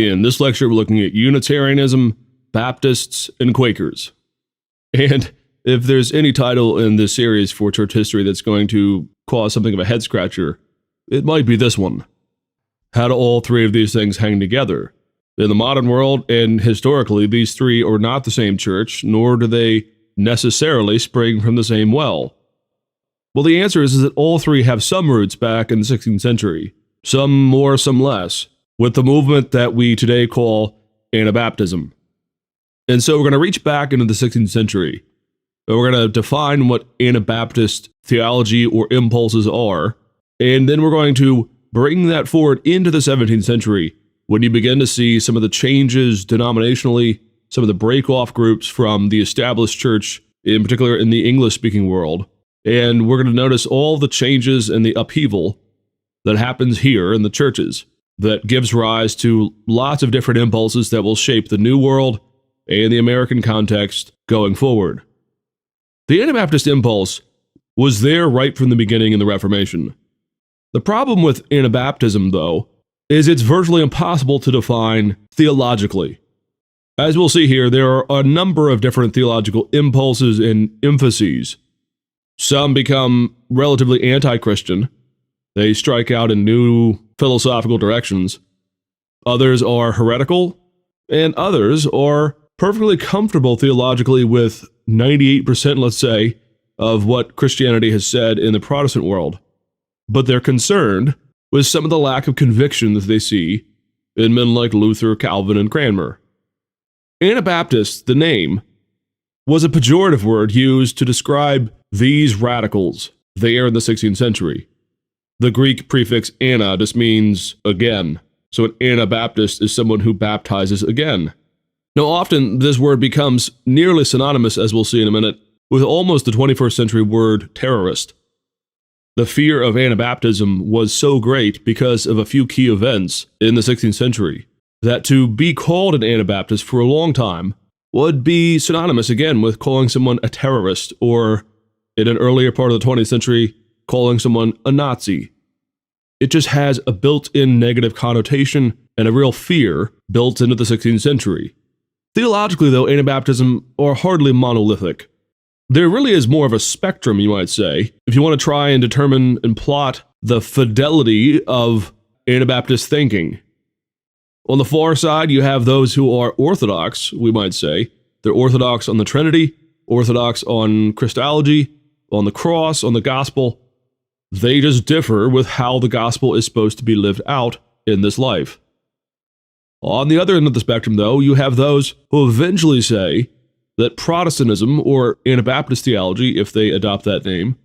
In this lecture, we're looking at Unitarianism, Baptists, and Quakers. And if there's any title in this series for church history that's going to cause something of a head-scratcher, it might be this one. How do all three of these things hang together? In the modern world, and historically, these three are not the same church, nor do they necessarily spring from the same well. Well, the answer is that all three have some roots back in the 16th century, some more, some less, with the movement that we today call Anabaptism. And so we're going to reach back into the 16th century, and we're going to define what Anabaptist theology or impulses are, and then we're going to bring that forward into the 17th century when you begin to see some of the changes denominationally, some of the break-off groups from the established church, in particular in the English-speaking world. And we're going to notice all the changes and the upheaval that happens here in the churches that gives rise to lots of different impulses that will shape the New World and the American context going forward. The Anabaptist impulse was there right from the beginning in the Reformation. The problem with Anabaptism, though, is it's virtually impossible to define theologically. As we'll see here, there are a number of different theological impulses and emphases. Some become relatively anti-Christian. They strike out in new philosophical directions. Others are heretical, and others are perfectly comfortable theologically with 98%, let's say, of what Christianity has said in the Protestant world. But they're concerned with some of the lack of conviction that they see in men like Luther, Calvin, and Cranmer. Anabaptist, the name, was a pejorative word used to describe these radicals there in the 16th century. The Greek prefix ana just means again, so an Anabaptist is someone who baptizes again. Now often this word becomes nearly synonymous, as we'll see in a minute, with almost the 21st century word terrorist. The fear of Anabaptism was so great because of a few key events in the 16th century that to be called an Anabaptist for a long time would be synonymous again with calling someone a terrorist, or in an earlier part of the 20th century, calling someone a Nazi. It just has a built-in negative connotation and a real fear built into the 16th century. Theologically, though, Anabaptism are hardly monolithic. There really is more of a spectrum, you might say, if you want to try and determine and plot the fidelity of Anabaptist thinking. On the far side, you have those who are orthodox, we might say. They're orthodox on the Trinity, orthodox on Christology, on the cross, on the gospel. They just differ with how the gospel is supposed to be lived out in this life. On the other end of the spectrum, though, you have those who eventually say that Protestantism, or Anabaptist theology, if they adopt that name,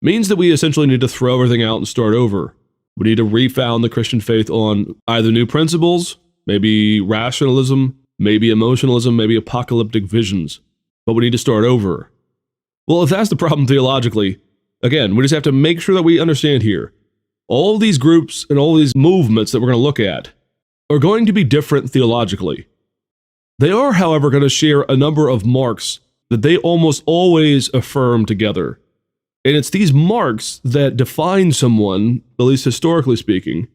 means that we essentially need to throw everything out and start over. We need to refound the Christian faith on either new principles, maybe rationalism, maybe emotionalism, maybe apocalyptic visions. But we need to start over. Well, if that's the problem theologically, again, we just have to make sure that we understand here. All these groups and all these movements that we're going to look at are going to be different theologically. They are, however, going to share a number of marks that they almost always affirm together. And it's these marks that define someone, at least historically speaking,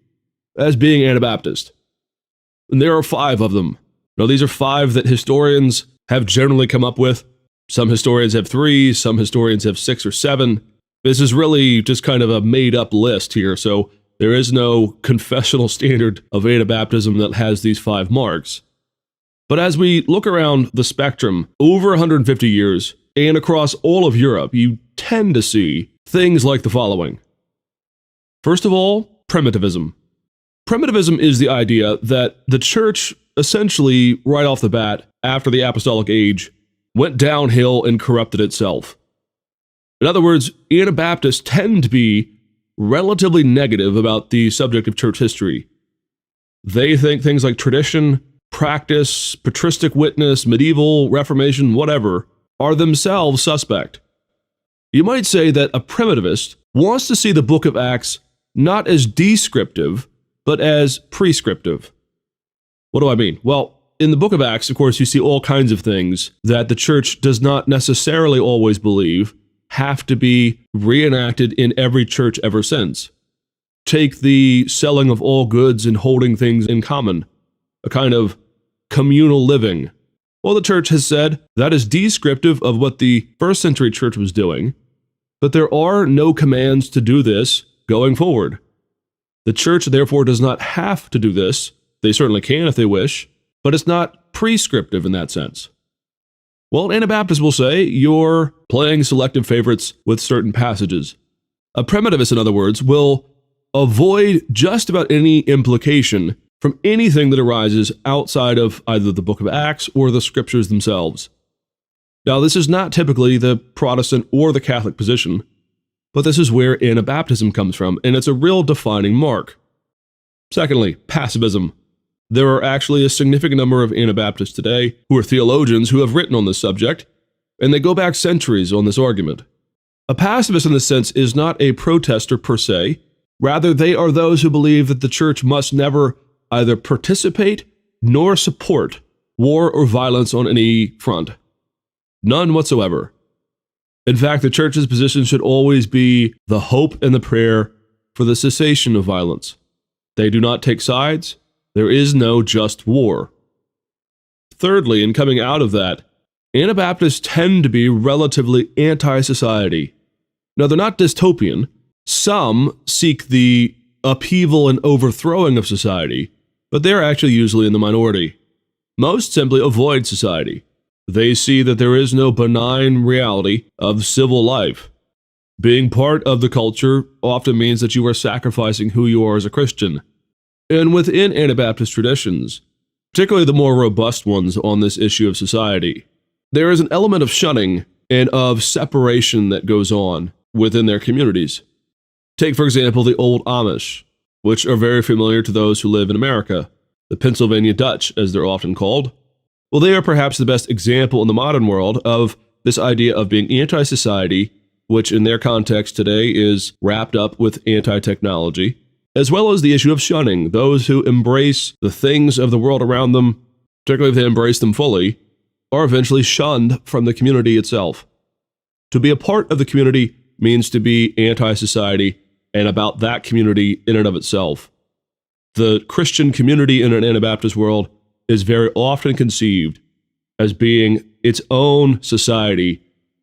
as being Anabaptist. And there are 5 of them. Now, these are 5 that historians have generally come up with. Some historians have 3, some historians have 6 or 7. This is really just kind of a made-up list here, so there is no confessional standard of Anabaptism that has these 5 marks. But as we look around the spectrum, over 150 years, and across all of Europe, you tend to see things like the following. First of all, primitivism. Primitivism is the idea that the church essentially, right off the bat, after the apostolic age, went downhill and corrupted itself. In other words, Anabaptists tend to be relatively negative about the subject of church history. They think things like tradition, practice, patristic witness, medieval, Reformation, whatever, are themselves suspect. You might say that a primitivist wants to see the book of Acts not as descriptive, but as prescriptive. What do I mean? Well, in the book of Acts, of course, you see all kinds of things that the church does not necessarily always believe have to be reenacted in every church ever since. Take the selling of all goods and holding things in common. a kind of communal living. Well, the church has said that is descriptive of what the first century church was doing, but there are no commands to do this going forward. The church, therefore, does not have to do this. They certainly can if they wish, but it's not prescriptive in that sense. Well, Anabaptists will say you're playing selective favorites with certain passages. A primitivist, in other words, will avoid just about any implication from anything that arises outside of either the book of Acts or the scriptures themselves. Now, this is not typically the Protestant or the Catholic position, but this is where Anabaptism comes from, and it's a real defining mark. Secondly, pacifism. There are actually a significant number of Anabaptists today who are theologians who have written on this subject, and they go back centuries on this argument. A pacifist in this sense is not a protester per se. Rather, they are those who believe that the church must never either participate nor support war or violence on any front. None whatsoever. In fact, the church's position should always be the hope and the prayer for the cessation of violence. They do not take sides. There is no just war. Thirdly, in coming out of that, Anabaptists tend to be relatively anti-society. Now, they're not dystopian. Some seek the upheaval and overthrowing of society, but they're actually usually in the minority. Most simply avoid society. They see that there is no benign reality of civil life. Being part of the culture often means that you are sacrificing who you are as a Christian. And within Anabaptist traditions, particularly the more robust ones on this issue of society, there is an element of shunning and of separation that goes on within their communities. Take, for example, the Old Amish, which are very familiar to those who live in America, the Pennsylvania Dutch, as they're often called. Well, they are perhaps the best example in the modern world of this idea of being anti-society, which in their context today is wrapped up with anti-technology, as well as the issue of shunning. Those who embrace the things of the world around them, particularly if they embrace them fully, are eventually shunned from the community itself. To be a part of the community means to be anti-society and about that community in and of itself. The Christian community in an Anabaptist world is very often conceived as being its own society,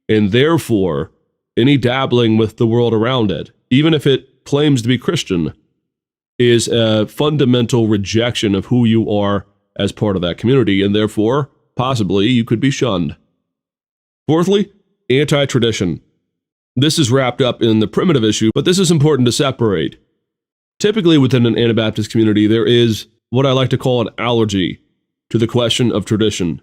and therefore any dabbling with the world around it, even if it claims to be Christian, is a fundamental rejection of who you are as part of that community, and therefore, possibly, you could be shunned. Fourthly, anti-tradition. This is wrapped up in the primitive issue, but this is important to separate. Typically within an Anabaptist community, there is what I like to call an allergy to the question of tradition.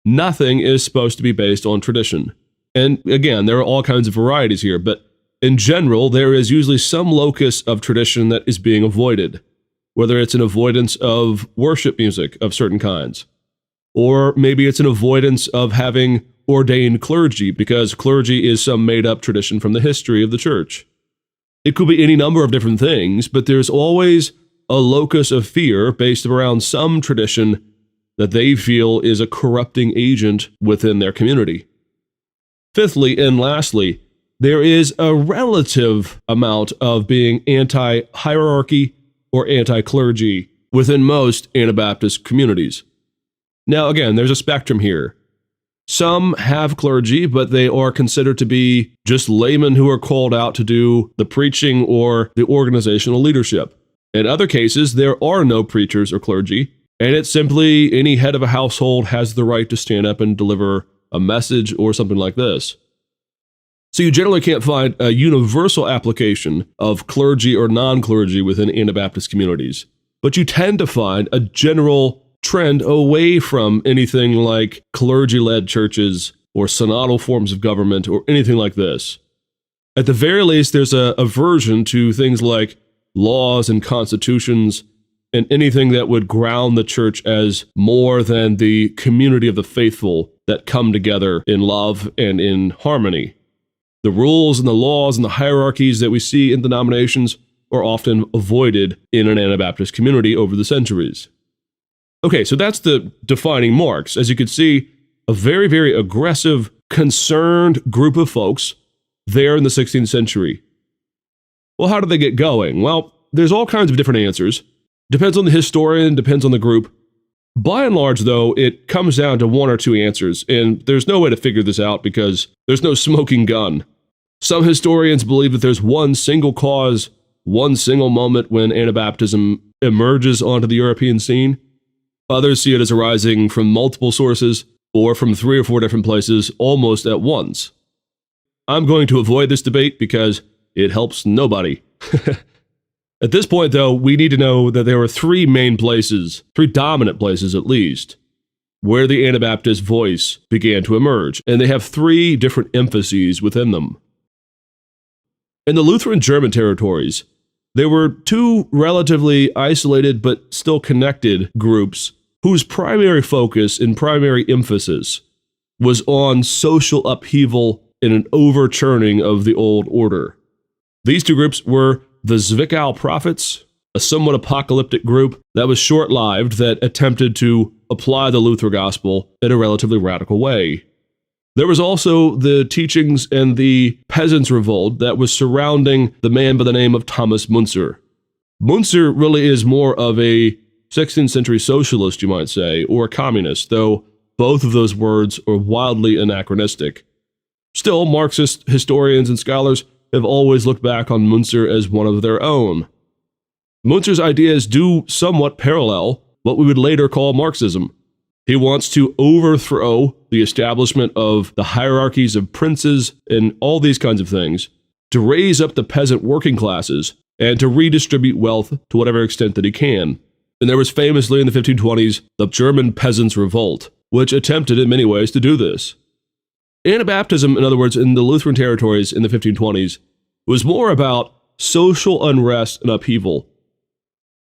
Nothing is supposed to be based on tradition. And again, there are all kinds of varieties here, but in general, there is usually some locus of tradition that is being avoided, whether it's an avoidance of worship music of certain kinds, or maybe it's an avoidance of having ordained clergy, because clergy is some made-up tradition from the history of the church. It could be any number of different things, but there's always a locus of fear based around some tradition that they feel is a corrupting agent within their community. Fifthly and lastly, there is a relative amount of being anti-hierarchy or anti-clergy within most Anabaptist communities. Now, again, there's a spectrum here. Some have clergy, but they are considered to be just laymen who are called out to do the preaching or the organizational leadership. In other cases, there are no preachers or clergy, and it's simply any head of a household has the right to stand up and deliver a message or something like this. So you generally can't find a universal application of clergy or non-clergy within Anabaptist communities, but you tend to find a general trend away from anything like clergy-led churches or synodal forms of government or anything like this. At the very least, there's a aversion to things like laws and constitutions and anything that would ground the church as more than the community of the faithful that come together in love and in harmony. The rules and the laws and the hierarchies that we see in denominations are often avoided in an Anabaptist community over the centuries. Okay, so that's the defining marks. As you can see, a very, very aggressive, concerned group of folks there in the 16th century. Well, how did they get going? Well, there's all kinds of different answers. Depends on the historian, depends on the group. By and large, though, it comes down to one or two answers, and there's no way to figure this out because there's no smoking gun. Some historians believe that there's one single cause, one single moment when Anabaptism emerges onto the European scene. Others see it as arising from multiple sources or from 3 or 4 different places almost at once. I'm going to avoid this debate because it helps nobody. At this point, though, we need to know that there were 3 main places, 3 dominant places at least, where the Anabaptist voice began to emerge, and they have 3 different emphases within them. In the Lutheran German territories, there were 2 relatively isolated but still connected groups whose primary focus and primary emphasis was on social upheaval and an overturning of the old order. These 2 groups were the Zwickau Prophets, a somewhat apocalyptic group that was short-lived that attempted to apply the Luther gospel in a relatively radical way. There was also the teachings and the peasants' revolt that was surrounding the man by the name of Thomas Müntzer. Müntzer really is more of a 16th century socialist, you might say, or a communist, though both of those words are wildly anachronistic. Still, Marxist historians and scholars have always looked back on Müntzer as one of their own. Muntzer's ideas do somewhat parallel what we would later call Marxism. He wants to overthrow the establishment of the hierarchies of princes and all these kinds of things, to raise up the peasant working classes, and to redistribute wealth to whatever extent that he can. And there was famously in the 1520s the German Peasants' Revolt, which attempted in many ways to do this. Anabaptism, in other words, in the Lutheran territories in the 1520s, was more about social unrest and upheaval.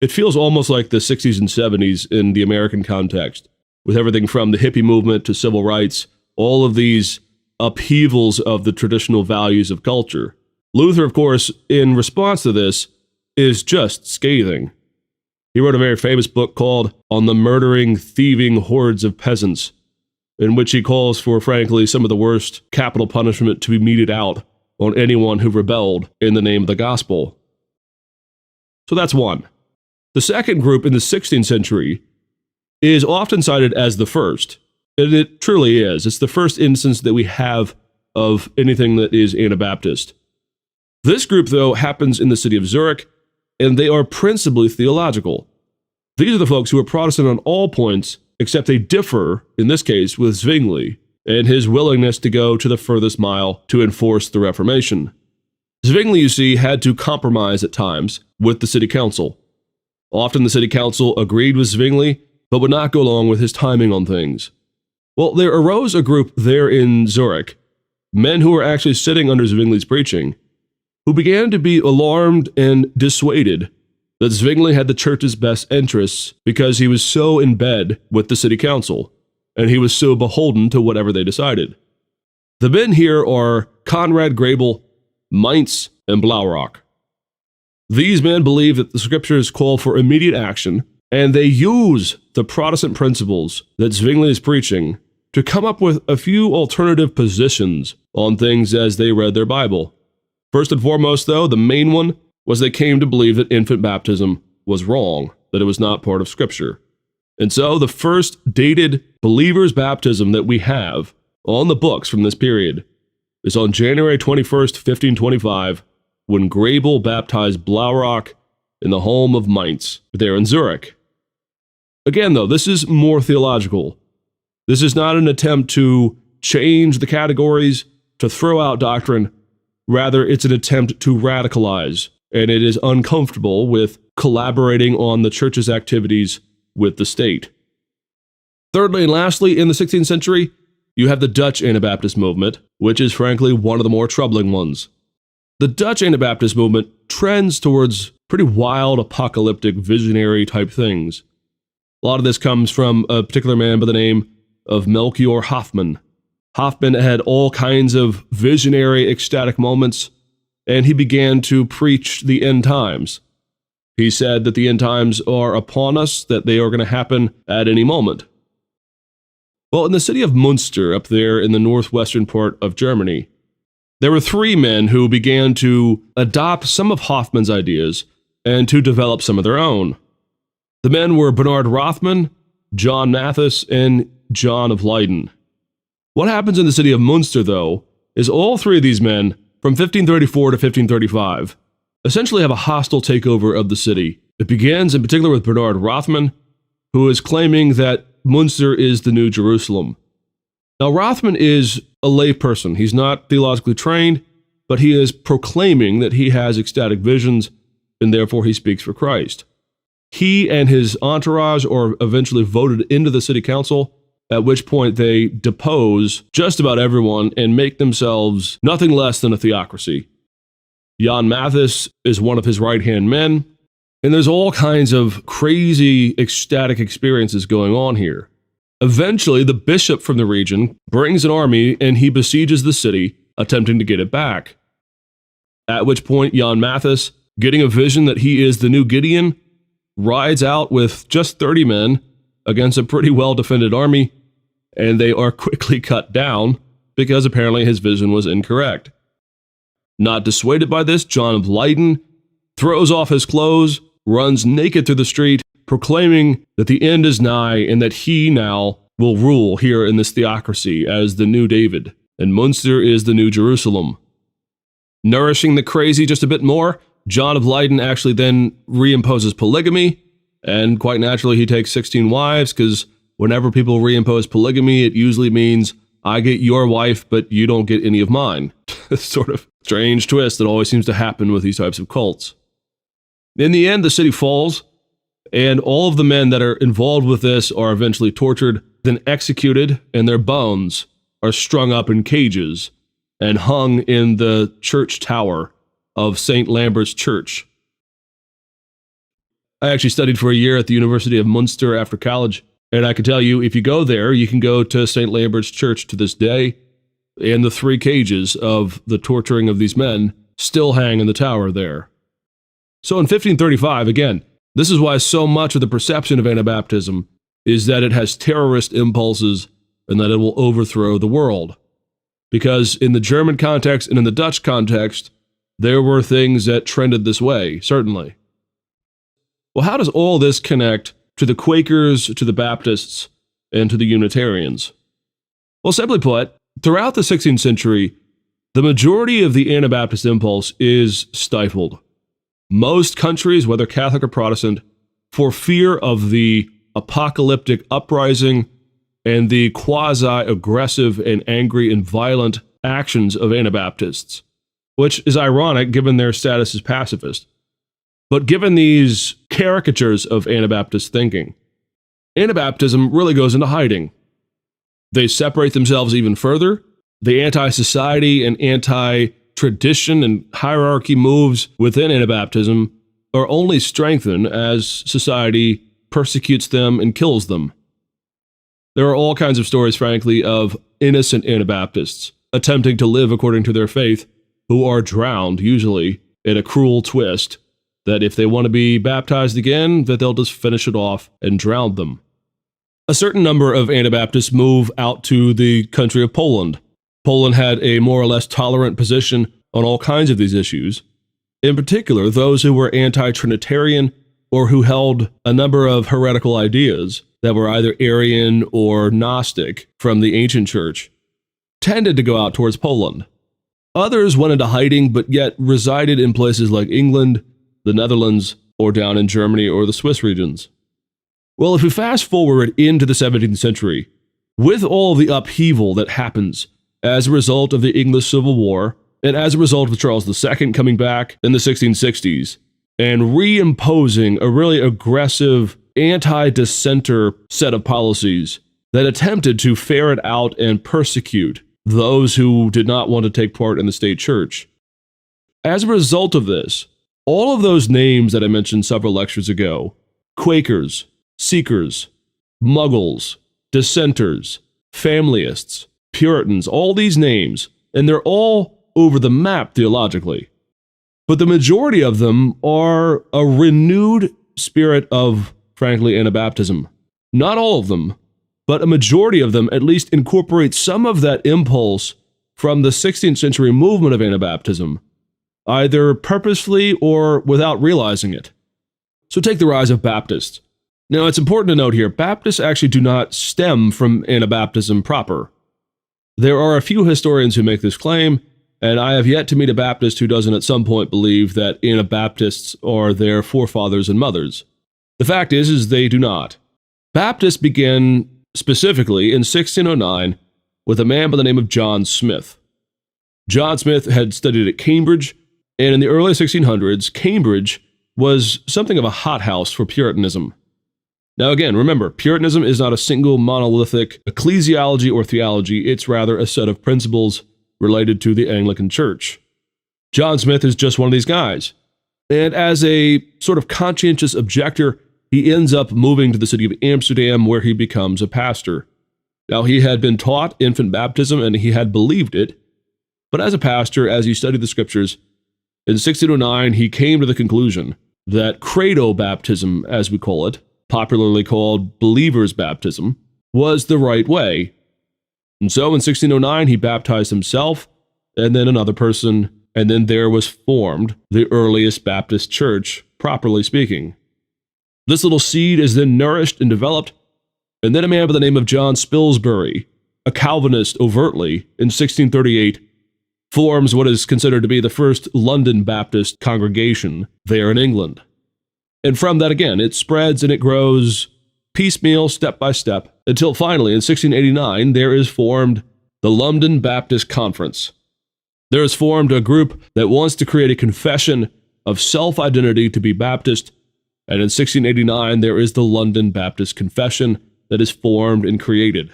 It feels almost like the 60s and 70s in the American context, with everything from the hippie movement to civil rights, all of these upheavals of the traditional values of culture. Luther, of course, in response to this, is just scathing. He wrote a very famous book called On the Murdering, Thieving Hordes of Peasants, in which he calls for, frankly, some of the worst capital punishment to be meted out on anyone who rebelled in the name of the gospel. So that's one. The second group in the 16th century is often cited as the first, and it truly is. It's the first instance that we have of anything that is Anabaptist. This group, though, happens in the city of Zurich, and they are principally theological. These are the folks who are Protestant on all points, except they differ, in this case, with Zwingli and his willingness to go to the furthest mile to enforce the Reformation. Zwingli, you see, had to compromise at times with the city council. Often the city council agreed with Zwingli, but would not go along with his timing on things. Well, there arose a group there in Zurich, men who were actually sitting under Zwingli's preaching, who began to be alarmed and dissuaded that Zwingli had the church's best interests because he was so in bed with the city council, and he was so beholden to whatever they decided. The men here are Conrad Grebel, Mainz, and Blaurock. These men believe that the scriptures call for immediate action, and they use the Protestant principles that Zwingli is preaching to come up with a few alternative positions on things as they read their Bible. First and foremost, though, the main one was they came to believe that infant baptism was wrong, that it was not part of Scripture. And so the first dated believer's baptism that we have on the books from this period is on January 21st, 1525, when Grebel baptized Blaurock in the home of Mainz, there in Zurich. Again, though, this is more theological. This is not an attempt to change the categories, to throw out doctrine. Rather, it's an attempt to radicalize, and it is uncomfortable with collaborating on the church's activities with the state. Thirdly and lastly, in the 16th century, you have the Dutch Anabaptist movement, which is frankly one of the more troubling ones. The Dutch Anabaptist movement trends towards pretty wild, apocalyptic, visionary type things. A lot of this comes from a particular man by the name of Melchior Hoffman. Hoffman had all kinds of visionary, ecstatic moments, and he began to preach the end times. He said that the end times are upon us, that they are going to happen at any moment. Well, in the city of Münster, up there in the northwestern part of Germany, there were 3 men who began to adopt some of Hoffman's ideas and to develop some of their own. The men were Bernard Rothman, John Mathis, and John of Leyden. What happens in the city of Munster, though, is all three of these men, from 1534 to 1535, essentially have a hostile takeover of the city. It begins in particular with Bernard Rothman, who is claiming that Munster is the New Jerusalem. Now, Rothman is a lay person. He's not theologically trained, but he is proclaiming that he has ecstatic visions, and therefore he speaks for Christ. He and his entourage are eventually voted into the city council, at which point they depose just about everyone and make themselves nothing less than a theocracy. Jan Mathis is one of his right-hand men, and there's all kinds of crazy, ecstatic experiences going on here. Eventually, the bishop from the region brings an army and he besieges the city, attempting to get it back. At which point, Jan Mathis, getting a vision that he is the new Gideon, rides out with just 30 men against a pretty well-defended army, and they are quickly cut down because apparently his vision was incorrect. Not dissuaded by this, John of Leyden throws off his clothes, runs naked through the street, proclaiming that the end is nigh and that he now will rule here in this theocracy as the new David, and Munster is the new Jerusalem. Nourishing the crazy just a bit more, John of Leyden actually then reimposes polygamy, and quite naturally he takes 16 wives, because whenever people reimpose polygamy, it usually means I get your wife, but you don't get any of mine. Sort of strange twist that always seems to happen with these types of cults. In the end, the city falls, and all of the men that are involved with this are eventually tortured, then executed, and their bones are strung up in cages and hung in the church tower of St. Lambert's Church. I actually studied for a year at the University of Munster after college, and I can tell you, if you go there, you can go to St. Lambert's Church to this day, and the 3 cages of the torturing of these men still hang in the tower there. So in 1535, again, this is why so much of the perception of Anabaptism is that it has terrorist impulses and that it will overthrow the world. Because in the German context and in the Dutch context, there were things that trended this way, certainly. Well, how does all this connect to the Quakers, to the Baptists, and to the Unitarians? Well, simply put, throughout the 16th century, the majority of the Anabaptist impulse is stifled. Most countries, whether Catholic or Protestant, for fear of the apocalyptic uprising and the quasi-aggressive and angry and violent actions of Anabaptists, which is ironic given their status as pacifist. But given these caricatures of Anabaptist thinking, Anabaptism really goes into hiding. They separate themselves even further. The anti-society and anti-tradition and hierarchy moves within Anabaptism are only strengthened as society persecutes them and kills them. There are all kinds of stories, frankly, of innocent Anabaptists attempting to live according to their faith who are drowned, usually, in a cruel twist, that if they want to be baptized again, that they'll just finish it off and drown them. A certain number of Anabaptists move out to the country of Poland. Poland had a more or less tolerant position on all kinds of these issues. In particular, those who were anti-Trinitarian or who held a number of heretical ideas that were either Arian or Gnostic from the ancient church tended to go out towards Poland. Others went into hiding, but yet resided in places like England, the Netherlands, or down in Germany or the Swiss regions. Well, if we fast forward into the 17th century, with all the upheaval that happens as a result of the English Civil War, and as a result of Charles II coming back in the 1660s, and reimposing a really aggressive anti-dissenter set of policies that attempted to ferret out and persecute those who did not want to take part in the state church. As a result of this, all of those names that I mentioned several lectures ago, Quakers, Seekers, Muggles, Dissenters, Familyists, Puritans, all these names, and they're all over the map theologically. But the majority of them are a renewed spirit of, frankly, Anabaptism. Not all of them, but a majority of them at least incorporate some of that impulse from the 16th century movement of Anabaptism, either purposefully or without realizing it. So take the rise of Baptists. Now, it's important to note here, Baptists actually do not stem from Anabaptism proper. There are a few historians who make this claim, and I have yet to meet a Baptist who doesn't at some point believe that Anabaptists are their forefathers and mothers. The fact is they do not. Baptists began specifically in 1609 with a man by the name of John Smith. John Smith had studied at Cambridge, and in the early 1600s, Cambridge was something of a hothouse for Puritanism. Now again, remember, Puritanism is not a single monolithic ecclesiology or theology, it's rather a set of principles related to the Anglican Church. John Smith is just one of these guys. And as a sort of conscientious objector, he ends up moving to the city of Amsterdam where he becomes a pastor. Now, he had been taught infant baptism and he had believed it, but as a pastor, as he studied the scriptures, in 1609 he came to the conclusion that credo baptism, as we call it, popularly called believer's baptism, was the right way. And so in 1609 he baptized himself and then another person, and then there was formed the earliest Baptist church, properly speaking. This little seed is then nourished and developed, and then a man by the name of John Spilsbury, a Calvinist overtly, in 1638, forms what is considered to be the first London Baptist congregation there in England. And from that again, it spreads and it grows piecemeal, step by step, until finally in 1689 there is formed the London Baptist Conference. There is formed a group that wants to create a confession of self-identity to be Baptist, and in 1689 there is the London Baptist Confession that is formed and created.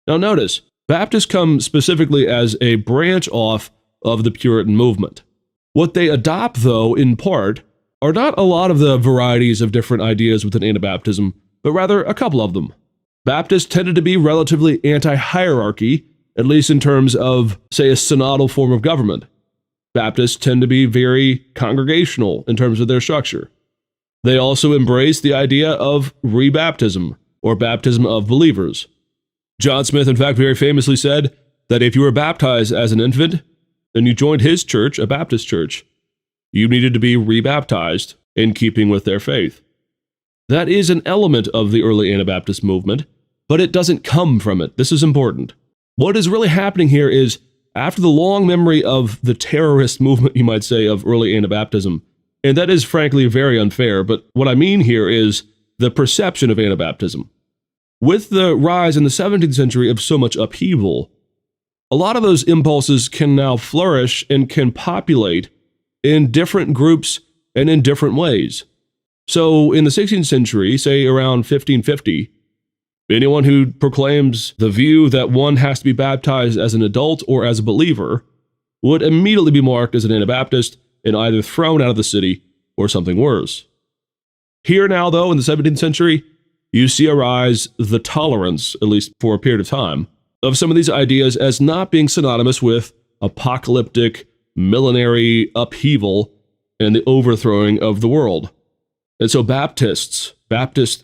Now notice, Baptists come specifically as a branch off of the Puritan movement. What they adopt, though, in part, are not a lot of the varieties of different ideas within Anabaptism, but rather a couple of them. Baptists tended to be relatively anti-hierarchy, at least in terms of, say, a synodal form of government. Baptists tend to be very congregational in terms of their structure. They also embrace the idea of rebaptism, or baptism of believers. John Smith, in fact, very famously said that if you were baptized as an infant and you joined his church, a Baptist church, you needed to be rebaptized in keeping with their faith. That is an element of the early Anabaptist movement, but it doesn't come from it. This is important. What is really happening here is, after the long memory of the terrorist movement, you might say, of early Anabaptism, and that is frankly very unfair, but what I mean here is the perception of Anabaptism. With the rise in the 17th century of so much upheaval, a lot of those impulses can now flourish and can populate in different groups and in different ways. So in the 16th century, say around 1550, anyone who proclaims the view that one has to be baptized as an adult or as a believer would immediately be marked as an Anabaptist and either thrown out of the city or something worse. Here now, though, in the 17th century, you see arise the tolerance, at least for a period of time, of some of these ideas as not being synonymous with apocalyptic, millenary upheaval and the overthrowing of the world. And so Baptist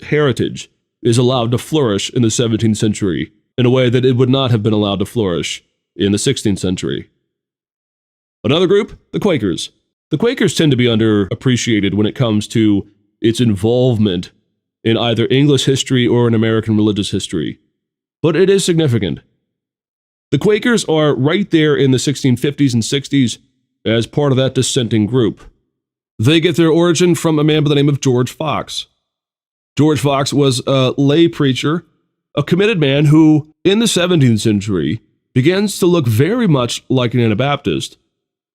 heritage is allowed to flourish in the 17th century in a way that it would not have been allowed to flourish in the 16th century. Another group, the Quakers. The Quakers tend to be underappreciated when it comes to its involvement in either English history or in American religious history, but it is significant. The Quakers are right there in the 1650s and 60s as part of that dissenting group. They get their origin from a man by the name of George Fox. George Fox was a lay preacher, a committed man who, in the 17th century, begins to look very much like an Anabaptist,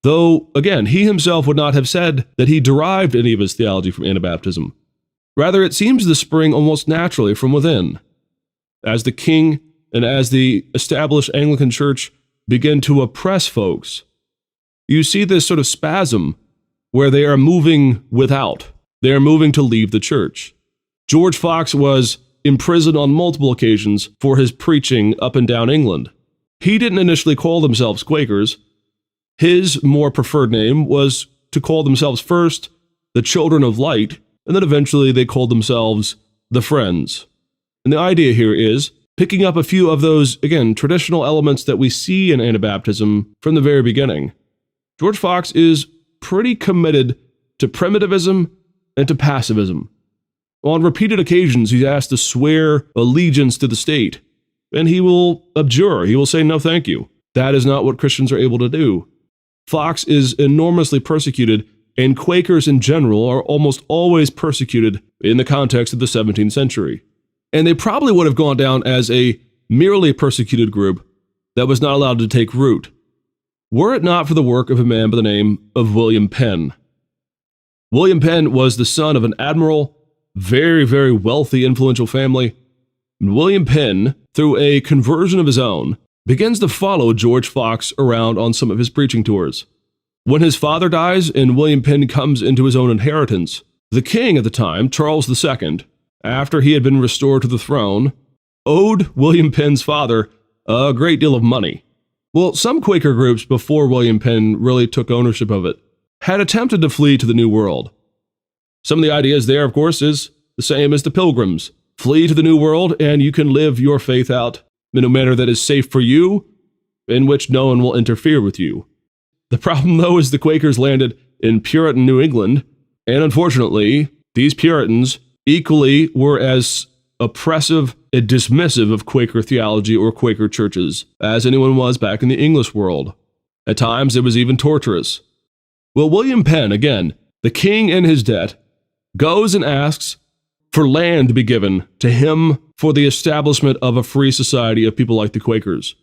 though, again, he himself would not have said that he derived any of his theology from Anabaptism. Rather, it seems to spring almost naturally from within. As the king and as the established Anglican Church begin to oppress folks, you see this sort of spasm where they are moving without. They are moving to leave the church. George Fox was imprisoned on multiple occasions for his preaching up and down England. He didn't initially call themselves Quakers. His more preferred name was to call themselves first the Children of Light, and then eventually they called themselves the Friends. And the idea here is picking up a few of those, again, traditional elements that we see in Anabaptism from the very beginning. George Fox is pretty committed to primitivism and to passivism. On repeated occasions, he's asked to swear allegiance to the state, and he will abjure. He will say, no, thank you. That is not what Christians are able to do. Fox is enormously persecuted, and Quakers in general are almost always persecuted in the context of the 17th century. And they probably would have gone down as a merely persecuted group that was not allowed to take root, were it not for the work of a man by the name of William Penn. William Penn was the son of an admiral, very, very wealthy, influential family. And William Penn, through a conversion of his own, begins to follow George Fox around on some of his preaching tours. When his father dies and William Penn comes into his own inheritance, the king at the time, Charles II, after he had been restored to the throne, owed William Penn's father a great deal of money. Well, some Quaker groups before William Penn really took ownership of it had attempted to flee to the New World. Some of the ideas there, of course, is the same as the Pilgrims. Flee to the New World and you can live your faith out in a manner that is safe for you, in which no one will interfere with you. The problem, though, is the Quakers landed in Puritan New England, and unfortunately, these Puritans equally were as oppressive and dismissive of Quaker theology or Quaker churches as anyone was back in the English world. At times, it was even torturous. Well, William Penn, again, the king in his debt, goes and asks for land to be given to him for the establishment of a free society of people like the Quakers.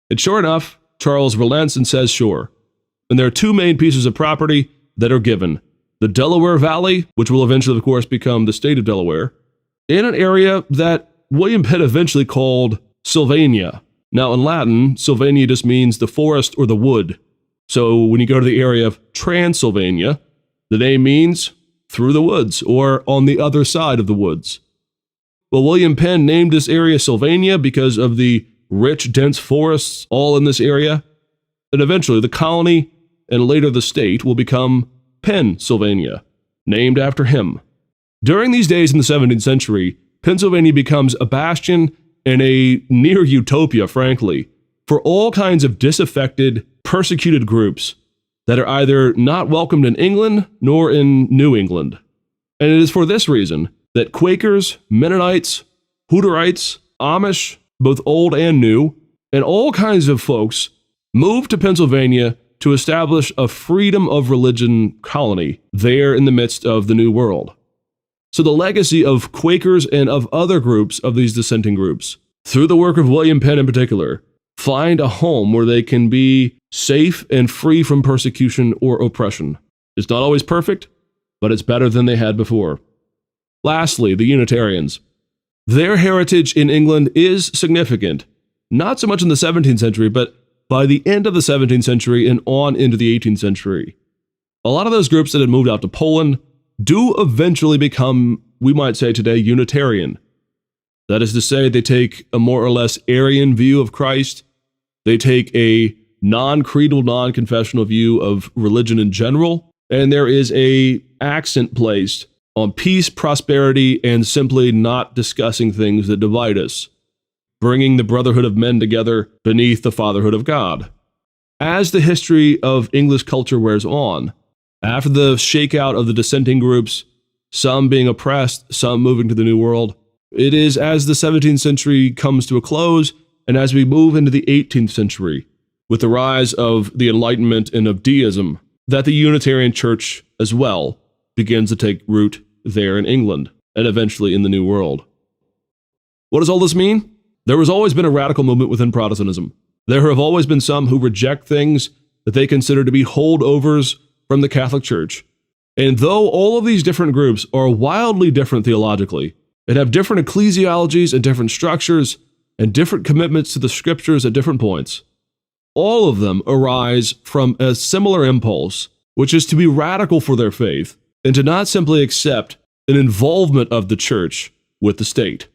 And sure enough, Charles relents and says sure. And there are two main pieces of property that are given: the Delaware Valley, which will eventually, of course, become the state of Delaware, in an area that William Penn eventually called Sylvania. Now, in Latin, Sylvania just means the forest or the wood. So when you go to the area of Transylvania, the name means through the woods or on the other side of the woods. Well, William Penn named this area Sylvania because of the rich, dense forests all in this area. And eventually the colony and later the state will become Pennsylvania, named after him. During these days in the 17th century, Pennsylvania becomes a bastion and a near utopia, frankly, for all kinds of disaffected, persecuted groups that are either not welcomed in England nor in New England. And it is for this reason that Quakers, Mennonites, Hutterites, Amish, both old and new, and all kinds of folks moved to Pennsylvania to establish a freedom of religion colony there in the midst of the New World. So the legacy of Quakers and of other groups of these dissenting groups, through the work of William Penn in particular, find a home where they can be safe and free from persecution or oppression. It's not always perfect, but it's better than they had before. Lastly, the Unitarians. Their heritage in England is significant, not so much in the 17th century, but by the end of the 17th century and on into the 18th century. A lot of those groups that had moved out to Poland do eventually become, we might say today, Unitarian. That is to say, they take a more or less Arian view of Christ. They take a non-creedal, non-confessional view of religion in general. And there is a accent placed on peace, prosperity, and simply not discussing things that divide us, bringing the brotherhood of men together beneath the fatherhood of God. As the history of English culture wears on, after the shakeout of the dissenting groups, some being oppressed, some moving to the New World, it is as the 17th century comes to a close, and as we move into the 18th century, with the rise of the Enlightenment and of deism, that the Unitarian Church as well begins to take root there in England, and eventually in the New World. What does all this mean? There has always been a radical movement within Protestantism. There have always been some who reject things that they consider to be holdovers from the Catholic Church. And though all of these different groups are wildly different theologically, and have different ecclesiologies and different structures, and different commitments to the scriptures at different points, all of them arise from a similar impulse, which is to be radical for their faith, and to not simply accept an involvement of the church with the state.